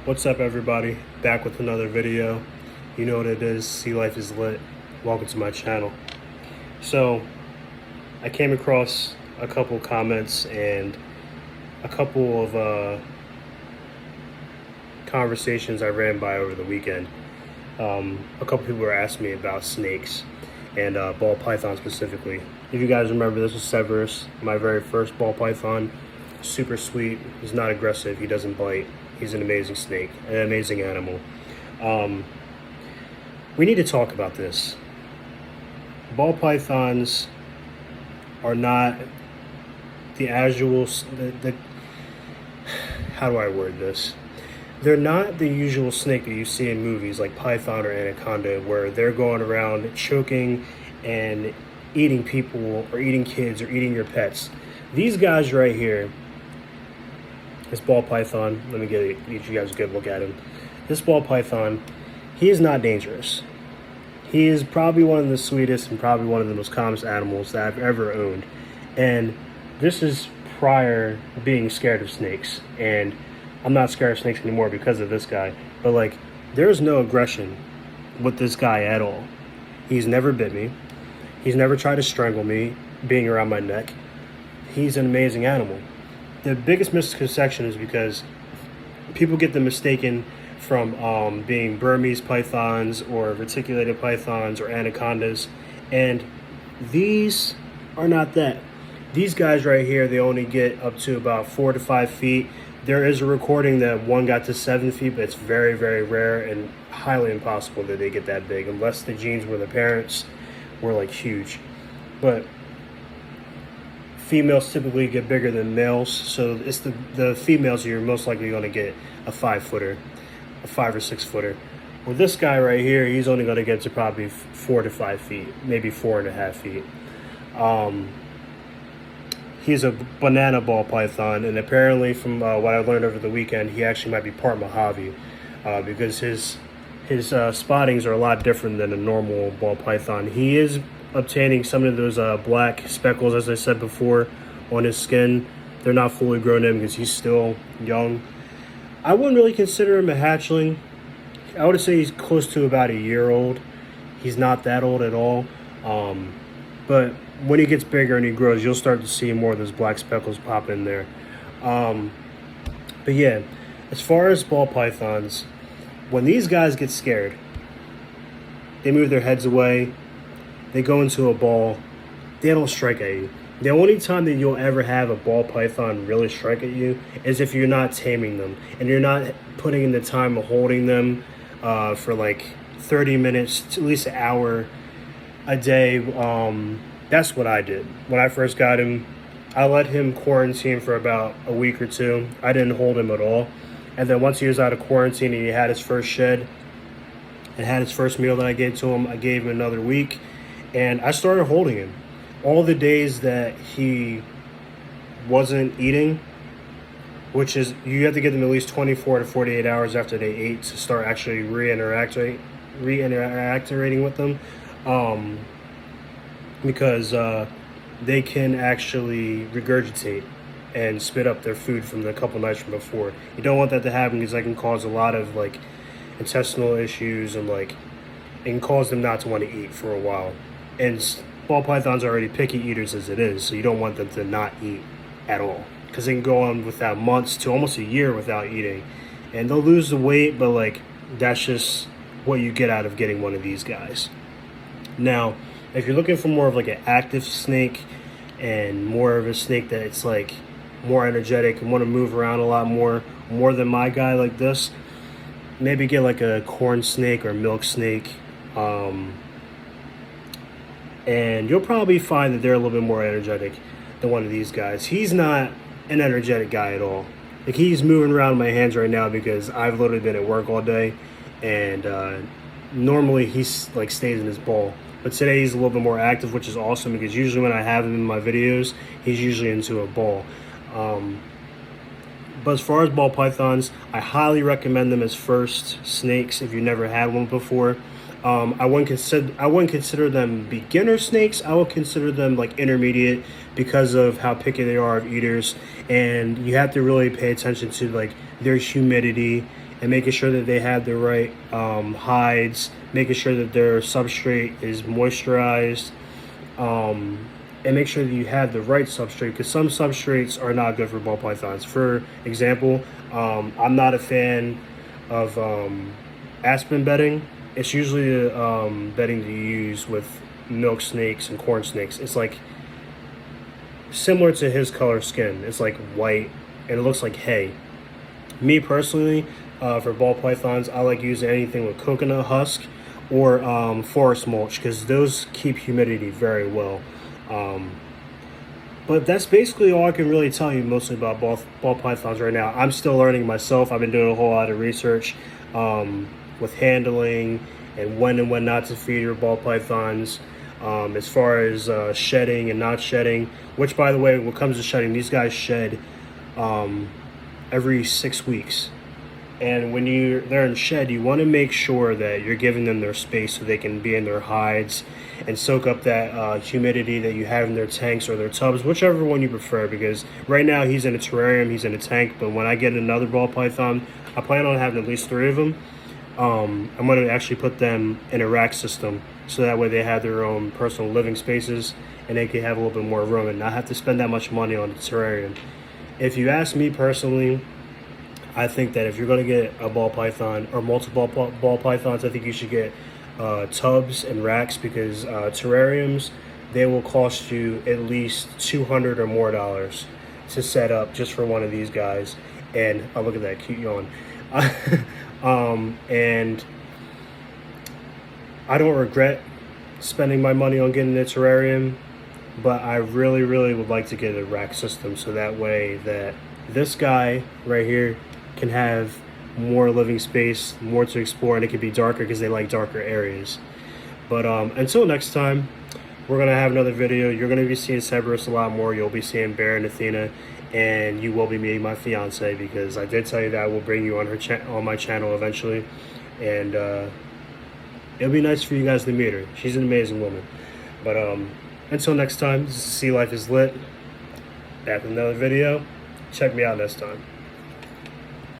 What's up, everybody? Back with another video. You know what it is, Sea Life is Lit. Welcome to my channel. So I came across a couple comments and a couple of conversations I ran by over the weekend. A couple people were asking me about snakes and ball python specifically. If you guys remember, this was Severus, my very first ball python. Super sweet. He's not aggressive. He doesn't bite. He's an amazing snake, an amazing animal. We need to talk about this. Ball pythons are not the usual. How do I word this? They're not the usual snake that you see in movies like Python or Anaconda, where they're going around choking and eating people or eating kids or eating your pets. These guys right here, this ball python, let me get you guys a good look at him. This ball python, he is not dangerous. He is probably one of the sweetest and probably one of the most calmest animals that I've ever owned. And this is prior being scared of snakes. And I'm not scared of snakes anymore because of this guy. But like, there's no aggression with this guy at all. He's never bit me. He's never tried to strangle me, being around my neck. He's an amazing animal. The biggest misconception is because people get them mistaken from being Burmese pythons or reticulated pythons or anacondas, and these are not that. These guys right here, they only get up to about 4 to 5 feet. There is a recording that one got to 7 feet, but it's very, very rare and highly impossible that they get that big unless the genes were the parents were like huge. But females typically get bigger than males, so it's the females you're most likely going to get a 5-footer, a 5 or 6 footer. With this guy right here, he's only going to get to probably 4 to 5 feet, maybe 4.5 feet. He's a banana ball python, and apparently from what I learned over the weekend, he actually might be part Mojave, because his spottings are a lot different than a normal ball python. He is obtaining some of those black speckles, as I said before, on his skin. They're not fully grown in because he's still young. I wouldn't really consider him a hatchling. I would say he's close to about a year old. He's not that old at all. But when he gets bigger and he grows, you'll start to see more of those black speckles pop in there. But yeah, as far as ball pythons, when these guys get scared, they move their heads away. They go into a ball. They don't strike at you. The only time that you'll ever have a ball python really strike at you is if you're not taming them and you're not putting in the time of holding them for like 30 minutes to at least an hour a day. That's what I did. When I first got him, I let him quarantine for about a week or two. I didn't hold him at all. And then once he was out of quarantine and he had his first shed and had his first meal that I gave to him, I gave him another week. And I started holding him. All the days that he wasn't eating, which is you have to give them at least 24 to 48 hours after they ate to start actually reinteracting with them, because they can actually regurgitate and spit up their food from the couple nights from before. You don't want that to happen because that can cause a lot of like intestinal issues and like it can cause them not to want to eat for a while. And ball pythons are already picky eaters as it is, so you don't want them to not eat at all because they can go on without months to almost a year without eating, and they'll lose the weight, but like that's just what you get out of getting one of these guys. Now, if you're looking for more of like an active snake and more of a snake that it's like more energetic and want to move around a lot more than my guy like this, maybe get like a corn snake or milk snake. And you'll probably find that they're a little bit more energetic than one of these guys. He's not an energetic guy at all. Like, he's moving around in my hands right now because I've literally been at work all day, and normally he's like stays in his ball. But today he's a little bit more active, which is awesome because usually when I have him in my videos, he's usually into a ball. But as far as ball pythons, I highly recommend them as first snakes if you never had one before. I wouldn't consider them beginner snakes. I would consider them like intermediate because of how picky they are of eaters, and you have to really pay attention to like their humidity and making sure that they have the right hides, making sure that their substrate is moisturized, and make sure that you have the right substrate, because some substrates are not good for ball pythons. For example, I'm not a fan of aspen bedding. It's usually the bedding that you use with milk snakes and corn snakes. It's like similar to his color skin. It's like white and it looks like hay. Me personally, for ball pythons, I like using anything with coconut husk or forest mulch, because those keep humidity very well. But that's basically all I can really tell you mostly about ball pythons right now. I'm still learning myself. I've been doing a whole lot of research with handling and when not to feed your ball pythons. As far as shedding and not shedding, which, by the way, when it comes to shedding, these guys shed every 6 weeks. And when they're in shed, you want to make sure that you're giving them their space so they can be in their hides and soak up that humidity that you have in their tanks or their tubs, whichever one you prefer. Because right now he's in a terrarium, he's in a tank, but when I get another ball python, I plan on having at least 3 of them. I'm going to actually put them in a rack system, so that way they have their own personal living spaces and they can have a little bit more room and not have to spend that much money on the terrarium. If you ask me personally, I think that if you're going to get a ball python or multiple ball pythons, I think you should get tubs and racks, because terrariums, they will cost you at least $200 or more to set up just for one of these guys. And oh, look at that cute yawn. And I don't regret spending my money on getting a terrarium, but I really, really would like to get a rack system, so that way that this guy right here can have more living space, more to explore, and it can be darker because they like darker areas. But until next time, we're going to have another video. You're going to be seeing Cerberus a lot more. You'll be seeing Bear and Athena, and you will be meeting my fiance, because I did tell you that I will bring you on on my channel eventually. And it'll be nice for you guys to meet her. She's an amazing woman. But until next time, this is Sea Life is Lit. Back with another video. Check me out next time.